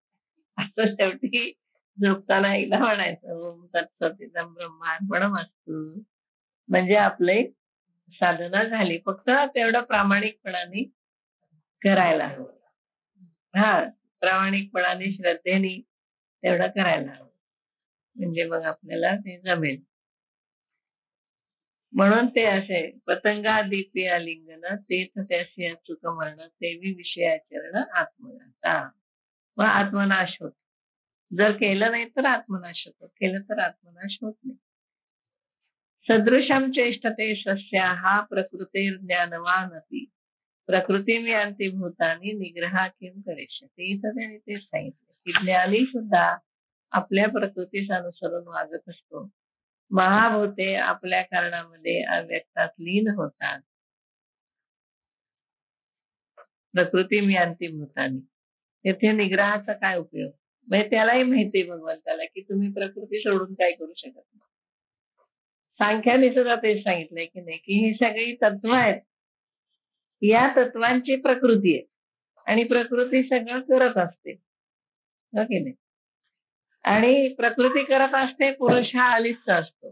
असं शेवटी झोपताना एकदा म्हणायचं, ओम तत्सत इदं ब्रह्मार्पणमस्तु. म्हणजे आपले साधना झाली. फक्त तेवढं प्रामाणिकपणाने करायला हवं. हा, प्रामाणिकपणाने श्रद्धेने तेवढं करायला हवं, म्हणजे मग आपल्याला ते जमेल. म्हणून ते असे पतंगा दीपी आलिंगन तेथ त्याशी अचूक मरण तेवी विषयाचरण आत्मनाता. मग आत्मनाश होतो. जर केलं नाही तर आत्मनाश होतो, केलं तर आत्मनाश होत नाही. सदृशम चेष्टते स्वस्याहा प्रकृतिर्ज्ञानवानपि प्रकृती यांती भूतानी निग्रहा किम करिष्यति. इथं त्यांनी तेच सांगितलं की ज्ञानी सुद्धा आपल्या प्रकृतीस अनुसरून वागत असतो. महाभूते आपल्या कारणामध्ये अव्यक्तात लीन होतात. प्रकृती मी अंती भूतानी, तेथे निग्रहाचा काय उपयोग? म्हणजे त्यालाही माहिती भगवंताला की तुम्ही प्रकृती सोडून काय करू शकत नाही. सांख्याने सुद्धा तेच सांगितलंय की नाही, की ही सगळी तत्व आहेत, या तत्वांची प्रकृती आहे आणि प्रकृती सगळं करत असते, हो की नाही? आणि प्रकृती करत असते, पुरुष हा अलिप्त असतो.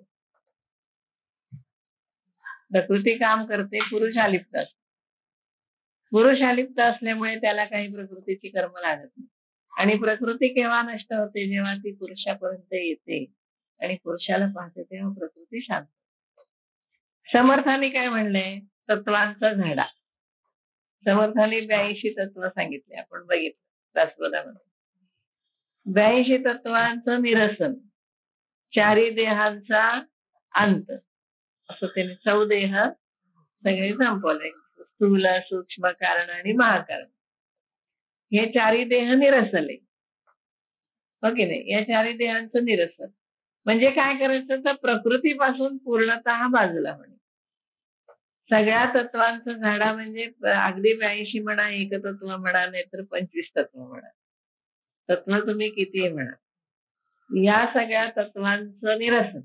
प्रकृती काम करते, पुरुष अलिप्त असतो. पुरुष अलिप्त असल्यामुळे त्याला काही प्रकृतीची कर्म लागत नाही. आणि प्रकृती केव्हा नष्ट होते? जेव्हा ती पुरुषापर्यंत येते आणि पुरुषाला पाहते तेव्हा प्रकृती शांत. समर्थाने काय म्हणलंय? तत्वांचा झाडा. समर्थाने 82 तत्व सांगितले, आपण बघितलं दासबोधामध्ये. 82 तत्वांचं निरसन, चारी देहांचा अंत, असं त्याने 14 देह सगळे संपवले. स्थूल, सूक्ष्म, कारण आणि महाकारण. हे चारी देह निरसले, हो की नाही? या चारी देहांचं निरसन म्हणजे काय करायचं? तर प्रकृतीपासून पूर्णतः बाजूला होणे. सगळ्या तत्वांचं झाडा म्हणजे अगदी 82 म्हणा, एकतत्व म्हणा, नाहीतर 25 तत्व म्हणा, तत्व तुम्ही किती म्हणा, या सगळ्या तत्वांचं निरसन,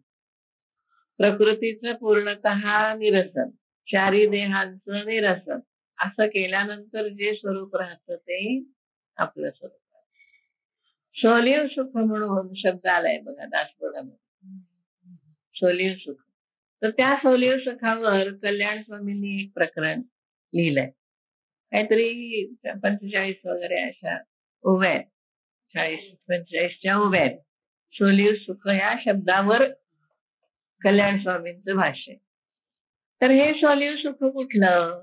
प्रकृतीचं पूर्णतः निरसन, चारी देहांचं निरसन, असं केल्यानंतर जे स्वरूप राहतं ते आपलं स्वरूप. सोलिव सुख म्हणून शब्द आलाय बघा दासबोधामध्ये, सोलिव सुख. तर त्या सोलिव सुखावर कल्याण स्वामींनी एक प्रकरण लिहिलंय, काहीतरी 45 वगैरे अशा उभ्या आहेत, 40-45च्या उभ्या आहेत. सोलिव सुख या शब्दावर कल्याण स्वामींचं भाष्य. तर हे सोलिव सुख कुठलं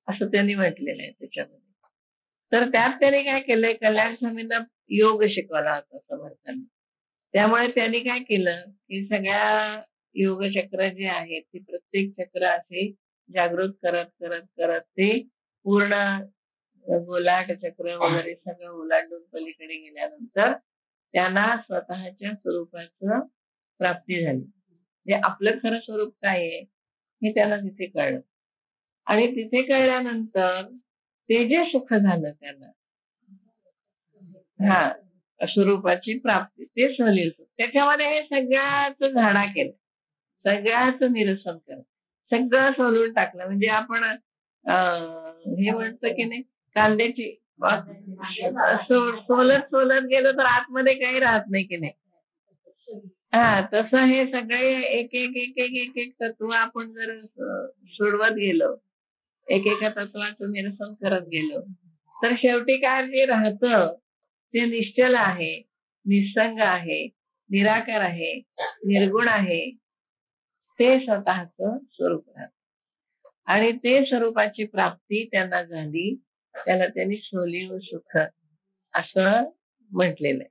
असं त्यांनी म्हटलेलं आहे त्याच्यामध्ये. तर त्यात त्यांनी काय केलंय? कल्याण स्वामींना योग शिकवला होता समर्थांनी. त्यामुळे त्यांनी काय केलं की सगळ्या योग चक्र जे आहेत ते प्रत्येक चक्र असे जागृत करत करत करत ते पूर्ण गोलाट चक्र वगैरे सगळं ओलांडून पलीकडे गेल्यानंतर त्यांना स्वतःच्या स्वरूपाचं प्राप्ती झाली. म्हणजे आपलं खरं स्वरूप काय आहे हे त्यांना तिथे कळलं. आणि तिथे कळल्यानंतर ते जे सुख झालं त्यांना, हा, स्वरूपाची प्राप्ती, ते सोलिव सुख. त्याच्यामध्ये हे सगळ्याच झाडा केलं, सगळ्याच निरसन केलं, सगळं सोलून टाकलं. म्हणजे आपण हे म्हणतो की नाही, कांद्याची सोलत सोलत गेलो तर आतमध्ये काही राहत नाही की नाही. हा, तसं हे सगळे एक एक एक एक एक एक तत्व आपण जर सोडवत गेलो, एकेका तत्वाचं निरसन करत गेलो, तर शेवटी काय जे राहतं ते निश्चल आहे, निसंग आहे, निराकार आहे, निर्गुण आहे, ते स्वतःचं स्वरूप राहतं. आणि ते स्वरूपाची प्राप्ती त्यांना झाली, त्याला त्यांनी सोलिव सुख असं म्हटलेलं आहे.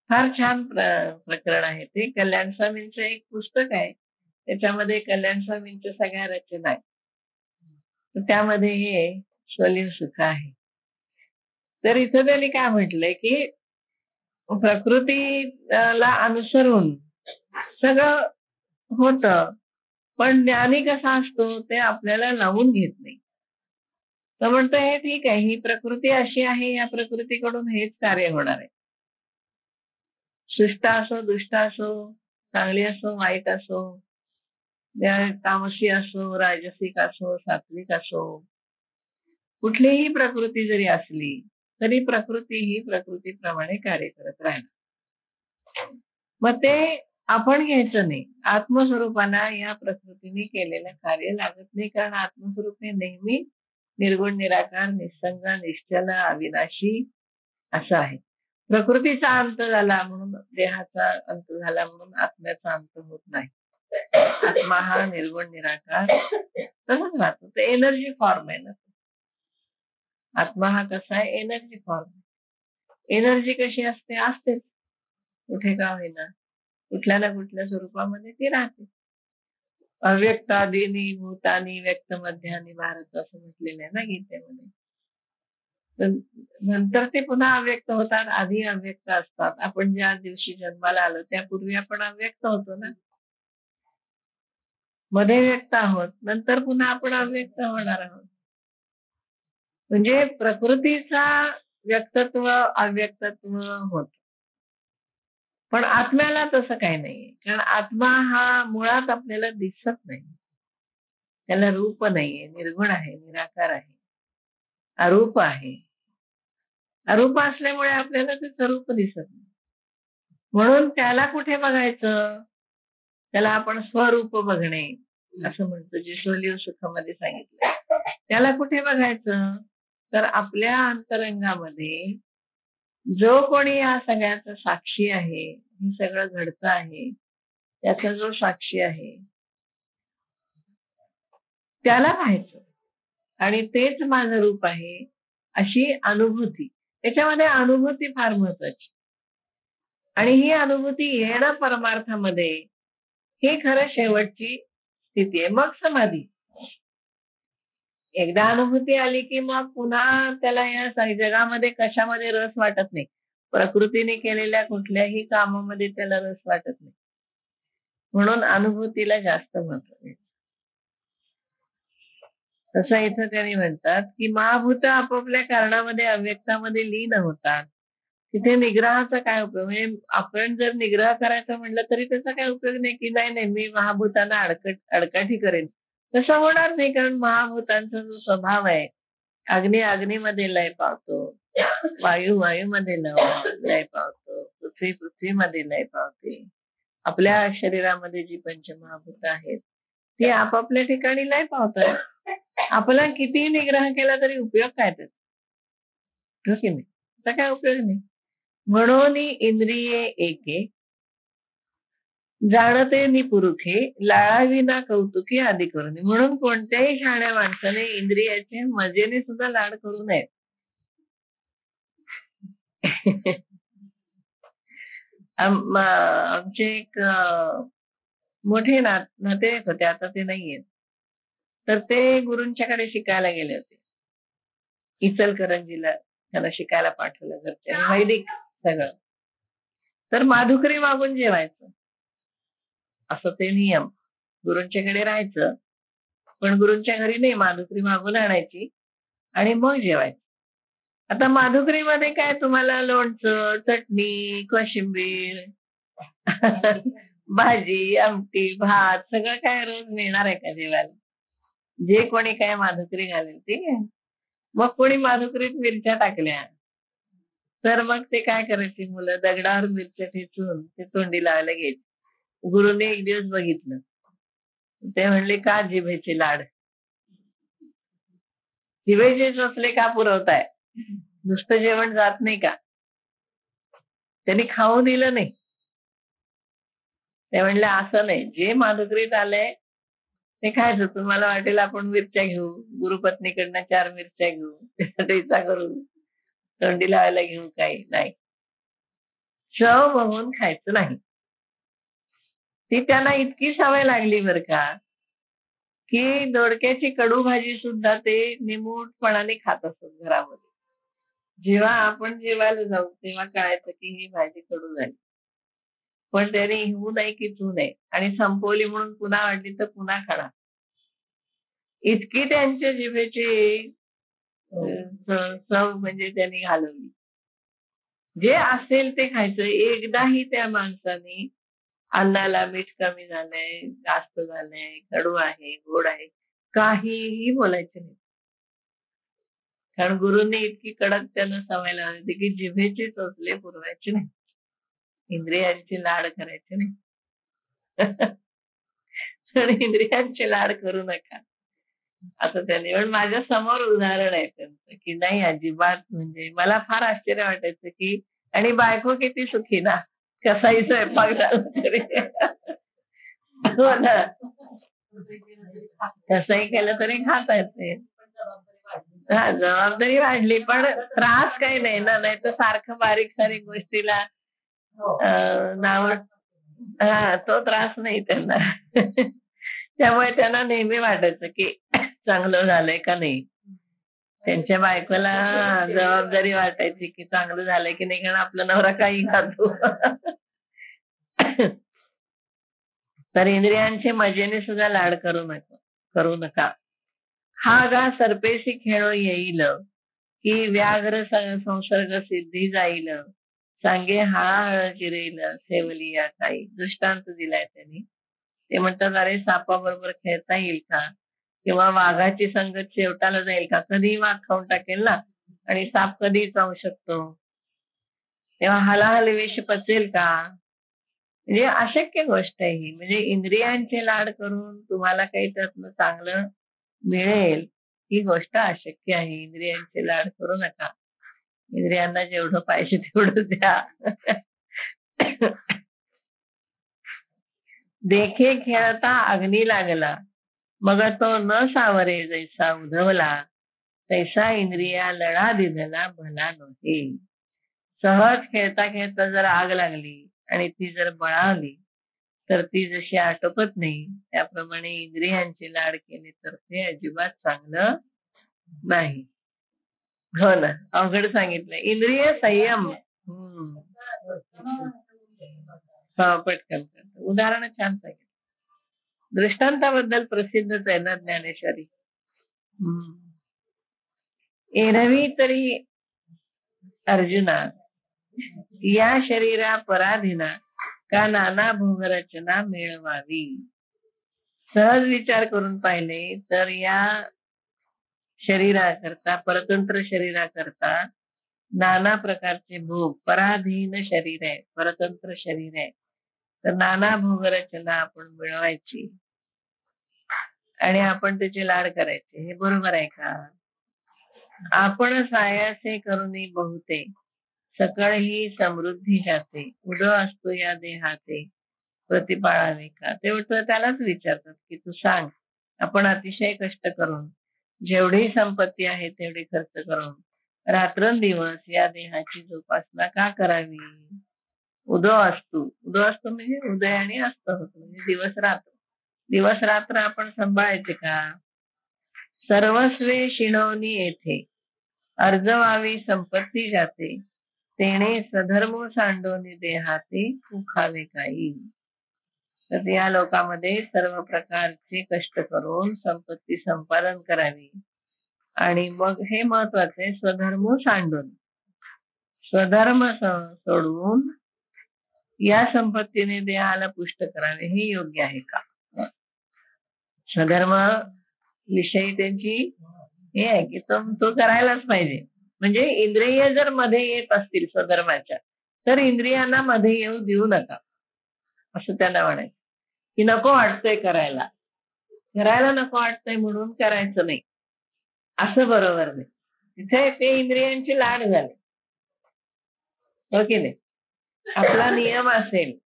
फार छान प्रकरण आहे ते. कल्याण स्वामींचं एक पुस्तक आहे, त्याच्यामध्ये कल्याण स्वामींच्या सगळ्या रचना आहेत, तर त्यामध्ये हे सोलिव सुख आहे. तर इथं त्यांनी काय म्हटलंय की प्रकृतीला अनुसरून सगळं होतं, पण ज्ञानी कसा असतो ते आपल्याला लावून घेत नाही. तर म्हणतो हे ठीक आहे, ही प्रकृती अशी आहे, या प्रकृतीकडून हेच कार्य होणार आहे. शिष्ट असो, दुष्ट असो, चांगली असो, वाईट असो, तामसी असो, राजसिक असो, सात्विक असो, कुठलीही प्रकृती जरी असली तरी प्रकृती ही प्रकृतीप्रमाणे कार्य करत राहणार. मग ते आपण घ्यायचं नाही. आत्मस्वरूपाला या प्रकृतीने केलेलं कार्य लागत नाही, कारण आत्मस्वरूप हे नेहमी निर्गुण, निराकार, निसंग, निश्चल, अविनाशी असं आहे. प्रकृतीचा अंत झाला म्हणून, देहाचा अंत झाला म्हणून आत्म्याचा अंत होत नाही. आत्मा हा निर्गुण, निराकार तसंच राहतो. ते एनर्जी फॉर्म आहे ना. आत्मा हा कसा आहे? Energy form. एनर्जी कशी असते? असतेच, कुठे का होईना, कुठल्या ना कुठल्या स्वरूपामध्ये ती राहते. अव्यक्तादीनी भूतानी व्यक्त मध्यानी भारत असं म्हटलेलं आहे ना गीतेमध्ये. नंतर ते पुन्हा अव्यक्त होतात, आधी अव्यक्त असतात. आपण ज्या दिवशी जन्माला आलो त्यापूर्वी आपण अव्यक्त होतो ना, मध्ये व्यक्त आहोत, नंतर पुन्हा आपण अव्यक्त होणार आहोत. म्हणजे प्रकृतीचा व्यक्तत्व अव्यक्तत्व होत, पण आत्म्याला तसं काही नाही. कारण आत्मा हा मुळात आपल्याला दिसत नाही, त्याला रूप नाहीये, निर्गुण आहे, निराकार आहे, अरूप आहे. अरूप असल्यामुळे आपल्याला त्याचं रूप दिसत नाही. म्हणून त्याला कुठे बघायचं? त्याला आपण स्वरूप बघणे असं म्हणतो, जे शोलीव सुखामध्ये सांगितलं. त्याला कुठे बघायचं? तर आपल्या अंतरंगामध्ये जो कोणी या सगळ्याचा साक्षी आहे, हे सगळं घडतं आहे, त्याचा जो साक्षी आहे त्याला पाहायचं, आणि तेच माझं रूप आहे अशी अनुभूती. त्याच्यामध्ये अनुभूती फार महत्वाची, आणि ही अनुभूती येणं परमार्थामध्ये हे खरं शेवटची स्थिती आहे. मग समाधी. एकदा अनुभूती आली की मग पुन्हा त्याला या जगामध्ये कशामध्ये रस वाटत नाही. प्रकृतीने केलेल्या कुठल्याही कामामध्ये त्याला रस वाटत नाही. म्हणून अनुभूतीला जास्त महत्व आहे. तसं इथं त्यांनी म्हणतात की महाभूत आपापल्या कारणामध्ये अव्यक्तामध्ये लीन होतात. तिथे निग्रहाचा काय उपयोग? म्हणजे आपण जर निग्रह करायचा म्हटलं तरी त्याचा काय उपयोग नाही, की नाही मी महाभूतांना अडकाठी करेन. तसं होणार नाही, कारण महाभूतांचा जो स्वभाव आहे, अग्नी अग्नीमध्ये लय पावतो, वायू वायूमध्ये लय पावतो, पृथ्वी पृथ्वीमध्ये लय पावते. आपल्या शरीरामध्ये जी पंचमहाभूत आहेत ती आपापल्या ठिकाणी लय पावतात. आपला कितीही निग्रह केला तरी उपयोग काय त्याचा? त्याचा काय उपयोग नाही. म्हणून इंद्रिये एके जाणते निपुरुखे, लाळाविना कौतुकी आदी करून. म्हणून कोणत्याही शहाण्या माणसाने इंद्रियाचे मजेने सुद्धा लाड करू नये. आमचे एक मोठे नातेवाईक होते, आता ते नाहीये. तर ते गुरूंच्याकडे शिकायला गेले होते इचलकरंजीला. त्याला शिकायला पाठवलं घरच्या, वैदिक सगळं. तर माधुकरी मागून जेवायचं असं ते नियम. गुरूंच्याकडे राहायचं, पण गुरूंच्या घरी नाही, माधुकरी मागून आणायची आणि मग जेवायचं. आता माधुकरीमध्ये काय तुम्हाला लोणचं, चटणी, कोशिंबीर, भाजी, आमटी, भात सगळं काय रोज मिळणार आहे का जेवायला? जे कोणी काय माधुकरी घालेल ते. मग कोणी माधुकरीत मिरच्या टाकल्या तर मग ते काय करायची मुलं? दगडावर मिरच्या ठेचून ते तोंडी लावायला घ्यायची. गुरुने एक दिवस बघितलं, ते म्हणले, का जिभेचे लाड? जिभेचे चोचले का पुरवताय? नुसतं जेवण जात नाही का? त्यांनी खाऊ दिलं नाही. ते म्हणले असं नाही, जे माधुकरीत आलंय ते खायचं. तुम्हाला वाटेल आपण मिरच्या घेऊ, गुरुपत्नीकडनं 4 मिरच्या घेऊ, ठेचा करू, तोंडी लावायला घेऊ, काही नाही. चव बघून खायचं नाही. ती त्यांना इतकी सवय लागली बरं का, की दोडक्याची कडू भाजी सुद्धा ते निमूटपणाने खात असत घरामध्ये. जेव्हा आपण जेवायला जाऊ तेव्हा कळायचं की ही भाजी कडू झाली, पण त्याने हिवू नाही की चू नये, आणि संपवली म्हणून पुन्हा वाटली तर पुन्हा खाणार. इतकी त्यांच्या जिभेची चव म्हणजे त्यांनी घालवली. जे असेल ते खायचं. एकदाही त्या माणसाने अन्नाला मीठ कमी झालंय, जास्त झालंय, कडू आहे, गोड आहे, काहीही बोलायचं नाही. कारण गुरूंनी इतकी कडक त्यांना सवय लावली होती की जिभेचे चोचले पुरवायचे नाही, इंद्रियांचे लाड करायचे नाही. पण इंद्रियांचे लाड करू नका असं त्यांनी. पण माझ्या समोर उदाहरण आहे त्यांचं की नाही अजिबात. म्हणजे मला फार आश्चर्य वाटायचं की आणि बायको किती सुखी ना, कसाही स्वयंपाक झाला तरी हो ना, कसंही केलं तरी खाता येते. हा, जबाबदारी वाढली पण त्रास काही नाही ना. नाही तर सारखं बारीक सारीक गोष्टीला नाव. हा, तो त्रास नाही त्यांना. त्यामुळे त्यांना नेहमी वाटायचं की चांगलं झालंय का नाही. त्यांच्या बायकोला जबाबदारी वाटायची की चांगलं झालंय की नाही, कारण आपला नवरा काही खातो. तर इंद्रियांचे मजेने सुद्धा लाड करू नका. हा गा सरपेशी खेळो येईल, की व्याघ्र संसर्ग सिद्धी जाईल. सांगे हा हळ चिरेल सेवली या काही. दृष्टांत दिलाय त्यांनी. ते म्हणतात अरे सापाबरोबर खेळता येईल का, किंवा वाघाची संगत शेवटाला जाईल का. कधीही वाघ खाऊन टाकेल ना, आणि साप कधीही चावू शकतो. तेव्हा हलाहल विष पचेल का. म्हणजे अशक्य गोष्ट आहे ही. म्हणजे इंद्रियांचे लाड करून तुम्हाला काही त्यातनं चांगलं मिळेल ही गोष्ट अशक्य आहे. इंद्रियांचे लाड करू नका. इंद्रियांना जेवढं पाहिजे तेवढं द्या. देखे खेळता अग्नी लागला, मग तो न सावरे जैसा उधवला. तैसा इंद्रिया लढा दिधला भला नव्हे. सहज खेळता खेळता जर आग लागली आणि ती जर बळावली तर ती जशी आटोपत नाही, त्याप्रमाणे इंद्रियांचे लाड केले तर ते अजिबात चांगलं नाही. हो ना, अवघड सांगितलं. इंद्रिय संयम. पटकन उदाहरण छान सांगितलं. दृष्टांताबद्दल प्रसिद्धच आहे ना ज्ञानेश्वरी. एरवी तरी अर्जुना या शरीरा पराधीना का नाना भोगरचना मिळवावी. सहज विचार करून पाहिले तर या शरीराकरता, परतंत्र शरीराकरता नाना प्रकारचे भोग, पराधीन शरीर आहे, परतंत्र शरीर आहे, तर नाना भोगरचना आपण मिळवायची आणि आपण त्याचे लाड करायचे. हे बरोबर आहे का. आपण सायासे करुणी बहुते, सकळ ही समृद्धी जाते. उदो असतो या देहाचे, प्रतिपाळावे का. ते उलट त्यालाच विचारतात की तू सांग, आपण अतिशय कष्ट करून जेवढी संपत्ती आहे तेवढी खर्च करून रात्रंदिवस या देहाची जोपासना का करावी. उदो असतो म्हणजे उदय आणि अस्त होतो, म्हणजे दिवस रात्र आपण सांभाळायचे का. सर्वस्वे शिणवणी येथे, अर्जवावी संपत्ती जाते. तेणे सधर्म सांडोनी देहाते, उखावे काही. तर या लोकांमध्ये सर्व प्रकारचे कष्ट करून संपत्ती संपादन करावी आणि मग हे महत्वाचे स्वधर्म सांडून, स्वधर्म सोडून या संपत्तीने देहाला पुष्ट करावे. हे योग्य आहे का. स्वधर्म विषयी त्यांची हे आहे की तो करायलाच पाहिजे. म्हणजे इंद्रिय जर मध्ये येत असतील स्वधर्माच्या, तर इंद्रियांना मध्ये येऊ देऊ नका असं त्यांना म्हणायचं. की नको वाटतंय करायला नको वाटतंय म्हणून करायचं नाही, असं बरोबर नाही. तिथे ते इंद्रियांचे लाड झाले. हो की नाही. आपला नियम असेल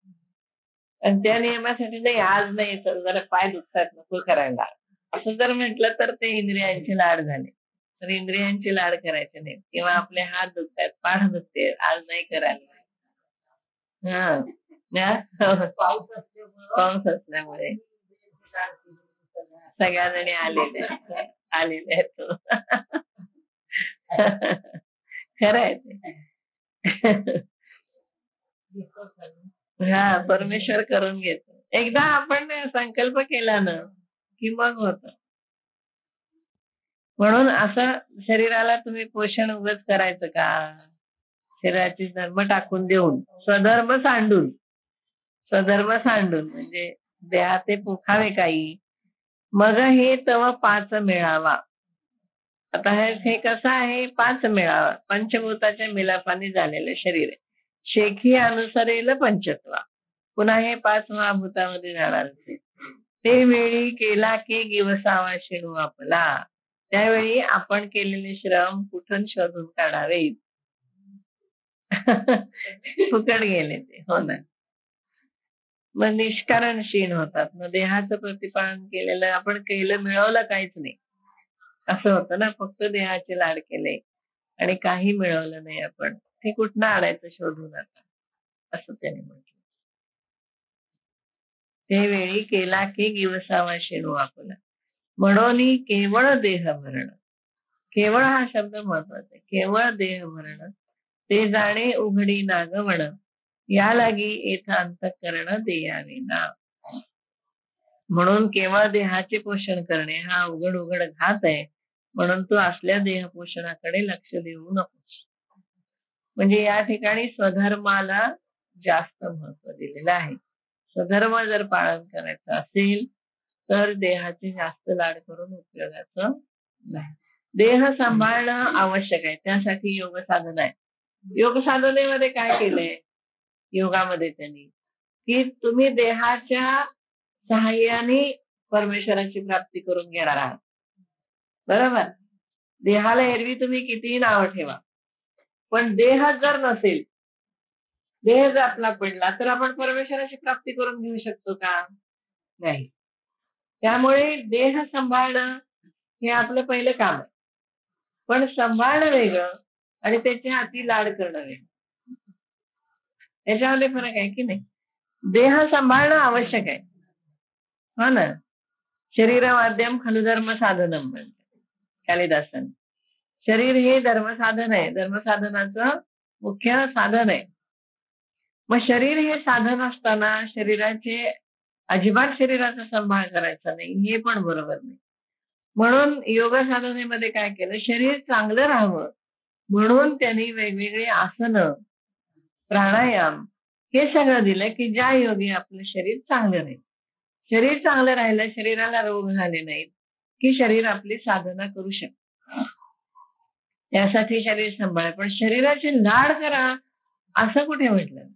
आणि त्या नियमासाठी नाही, आज नाही, तर जरा पाय दुखतात नको करायला, असं जर म्हटलं तर ते इंद्रियांचे लाड झाले. तर इंद्रियांचे लाड करायचे नाही. किंवा आपले हात दुखतात, पाठ दुखते, आज नाही करायला. पाऊस असल्यामुळे सगळ्या जणी आलेले आहेत. खरं आहे ते. हा, परमेश्वर करून घेतो. एकदा आपण संकल्प केला ना की मग होत. म्हणून असं शरीराला तुम्ही पोषण उगाच करायचं का. शरीराची धर्म टाकून देऊन स्वधर्म सांडून स्वधर्म सांडून म्हणजे देहाते पोखावे काही, मग हे तव पाच मिळावा. आता हे कसं आहे, पाच मिळावा, पंचभूताच्या मिलापाने झालेलं शरीर आहे. शेखी अनुसरेल पंचत्वा, पुन्हा हे पाच महाभूतामध्ये जाणार असेल. ते वेळी केला की गिवसावा शेणू आपला, त्यावेळी आपण केलेले श्रम कुठून शोधून काढावे. फुकट गेले ते, हो ना. मग निष्कारण क्षीण होतात. मग देहाचं प्रतिपादन केलेलं आपण केलं, मिळवलं काहीच नाही असं होतं ना. फक्त देहाचे लाड केले आणि काही मिळवलं नाही आपण, ते कुठनं आणायचं शोधून आता, असं त्याने म्हटलं. ते वेळी केला की गिवसावा शेणू आपला, म्हणून केवळ देह भरण. केवळ हा शब्द महत्वाचा आहे. केवळ देह भरण ते जाणे उघडी नागवण, या लागी येथ अंतःकरण देयाविना. म्हणून केवळ देहाचे पोषण करणे हा उघड उघड घात आहे. म्हणून तू असल्या देह पोषणाकडे लक्ष देऊ नकोस. म्हणजे या ठिकाणी स्वधर्माला जास्त महत्व दिलेलं आहे. स्वधर्म जर पालन करायचं असेल तर देहाचे जास्त लाड करून उपयोगाचं नाही. देह सांभाळणं आवश्यक आहे, त्यासाठी योग साधना आहे. योग साधनेमध्ये काय केलंय योगामध्ये त्यांनी, की तुम्ही देहाच्या सहाय्याने परमेश्वराची प्राप्ती करून घेणार आहात. बरोबर. देहाला एरवी तुम्ही कितीही नावं ठेवा, पण देह जर नसेल, देह जर आपला पडला तर आपण परमेश्वराची प्राप्ती करून घेऊ शकतो का? नाही. त्यामुळे देह सांभाळणं हे आपलं पहिलं काम आहे. पण सांभाळणं वेगळं आणि त्याच्या हाती लाड करणं वेगळं, याच्यामध्ये फरक आहे की नाही. देह सांभाळणं आवश्यक आहे, हो ना. शरीर वाद्यम खलु धर्म साधनम म्हणतात कालिदासन. शरीर हे धर्मसाधन आहे, धर्मसाधनाचं मुख्य साधन आहे. मग शरीर हे साधन असताना शरीराचे अजिबात शरीराचा सांभाळ करायचा नाही, हे पण बरोबर नाही. म्हणून योग साधनेमध्ये काय केलं, शरीर चांगलं राहावं म्हणून त्यांनी वेगवेगळे आसनं, प्राणायाम हे सगळं दिलं, की ज्या योगी आपलं शरीर चांगलं राहील. शरीर चांगलं राहिलं, शरीराला रोग झाले नाहीत, की शरीर आपली साधना करू शकतं. त्यासाठी शरीर सांभाळ. पण शरीराचे लाड करा असं कुठे म्हटलं.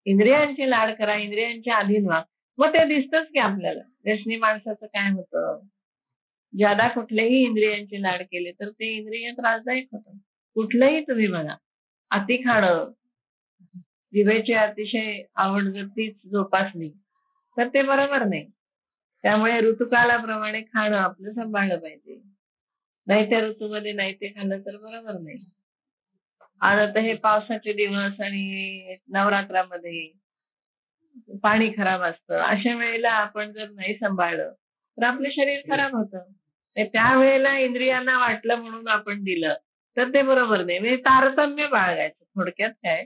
इंद्रियांचे लाड करा, इंद्रियांच्या अधीन व्हा. मग ते दिसतच की आपल्याला व्यसनी माणसाचं काय होतं, ज्यादा कुठलेही इंद्रियांचे लाड केले तर ते इंद्रिय त्रासदायक होतं. कुठलंही तुम्ही बघा, अति खाणं, जिभेची अतिशय आवड जर तीच जोपासली तर ते बरोबर नाही. त्यामुळे ऋतुकालाप्रमाणे खाणं आपलं सांभाळलं पाहिजे. नाही त्या ऋतूमध्ये नाही ते खाल्लं तर बरोबर नाही. आणि आता हे पावसाचे दिवस आणि नवरात्रामध्ये पाणी खराब असतं, अशा वेळेला आपण जर नाही सांभाळलं तर आपलं शरीर खराब होतं. त्यावेळेला इंद्रियांना वाटलं म्हणून आपण दिलं तर ते बरोबर नाही. म्हणजे तारतम्य बाळगायचं. थोडक्यात काय,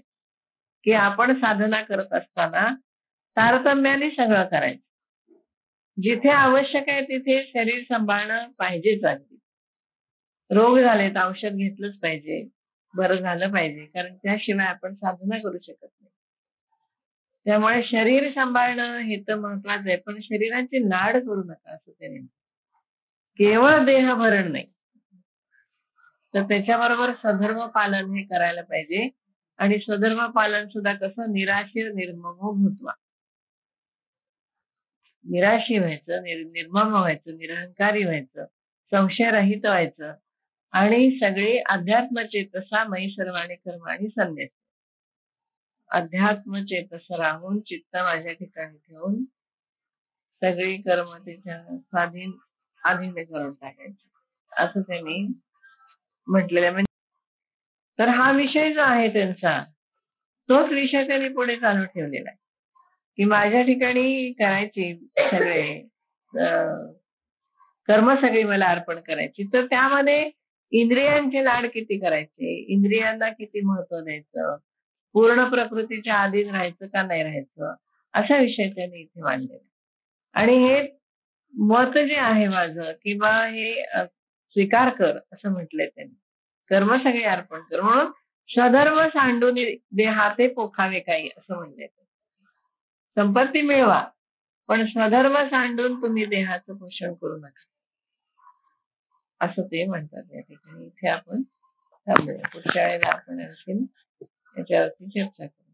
की आपण साधना करत असताना तारतम्याने सगळं करायचं. जिथे आवश्यक आहे तिथे शरीर सांभाळणं पाहिजेच. अगदी रोग झाले तर औषध घेतलंच पाहिजे, बरं झालं पाहिजे, कारण त्याशिवाय आपण साधना करू शकत नाही. त्यामुळे शरीर सांभाळणं हे तर महत्वाचं आहे, पण शरीराचे लाड करू नका असं त्याने. केवळ देह भरण नाही तर त्याच्याबरोबर स्वधर्म पालन हे करायला पाहिजे. आणि स्वधर्म पालन सुद्धा कसं, निराशीर निर्ममो भूत्वा. निराशी व्हायचं, निर्मम व्हायचं, निरहंकारी व्हायचं, संशयरहित व्हायचं आणि सगळे अध्यात्म चेतसा मयी सर्वाणी कर्माणी संन्यास. अध्यात्म चेतस राहून चित्त माझ्या ठिकाणी ठेवून सगळी कर्म त्याच्या अधीन करून टाकायचं असं त्यांनी म्हटलेलं. म्हणजे तर हा विषय जो आहे त्यांचा, तोच विषय त्यांनी पुढे चालू ठेवलेला आहे, की माझ्या ठिकाणी करायची सगळे कर्म सगळी मला अर्पण करायची. तर त्यामध्ये इंद्रियांचे लाड किती करायचे, इंद्रियांना किती महत्व द्यायचं, पूर्ण प्रकृतीच्या अधीन राहायचं का नाही राहायचं, असा विषय त्यांनी इथे मांडलेला. आणि हे मत जे आहे माझं, किंवा हे स्वीकार कर असं म्हटलंय त्यांनी. कर्म सगळे अर्पण कर म्हणून स्वधर्म सांडून देहाते पोखावे काही असं म्हणलंय. संपत्ती मिळवा, पण स्वधर्म सांडून तुम्ही देहाचं पोषण करू नका, असं ते म्हणतात या ठिकाणी. इथे आपण थांबूया. पुढच्या वेळेला आपण आणखीन याच्यावरती चर्चा करू.